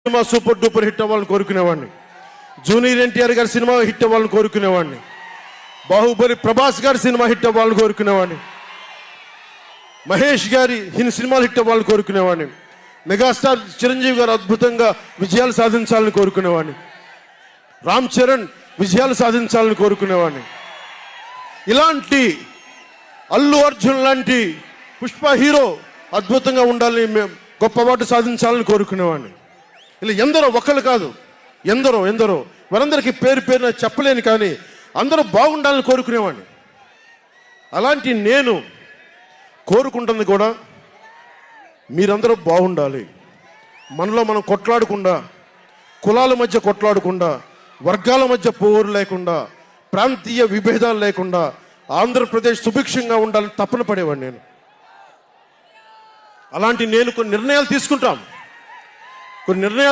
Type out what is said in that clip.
Cinema super duper hit అవ్వాలని కోరుకునేవాడిని. Junior NTR గారి cinema hit అవ్వాలని కోరుకునేవాడిని. బాహుబలి ప్రభాస్ గారి సినిమా హిట్ అవ్వాలని కోరుకునేవాడిని. మహేష్ గారి సినిమాలు హిట్ అవ్వాలని కోరుకునేవాడిని. మెగాస్టార్ చిరంజీవి గారు అద్భుతంగా విజయాలు సాధించాలని కోరుకునేవాడిని. రామ్ చరణ్ విజయాలు సాధించాలని కోరుకునేవాడిని. ఇలాంటి అల్లు అర్జున్ లాంటి పుష్ప హీరో అద్భుతంగా ఉండాలని, గొప్ప వాటి సాధించాలని కోరుకునేవాడిని. ఇలా ఎందరో, ఒక్కళ్ళు కాదు, ఎందరో వారందరికీ పేరు పేరున చెప్పలేను, కానీ అందరూ బాగుండాలని కోరుకునేవాడిని. అలాంటి నేను కోరుకుంటుంది కూడా మీరందరూ బాగుండాలి. మనలో మనం కొట్లాడకుండా, కులాల మధ్య కొట్లాడకుండా, వర్గాల మధ్య పోరు లేకుండా, ప్రాంతీయ విభేదాలు లేకుండా ఆంధ్రప్రదేశ్ సుభిక్షంగా ఉండాలని తపన పడేవాడిని నేను. అలాంటి నేను కొన్ని నిర్ణయాలు తీసుకుంటాం. కొన్ని నిర్ణయాలు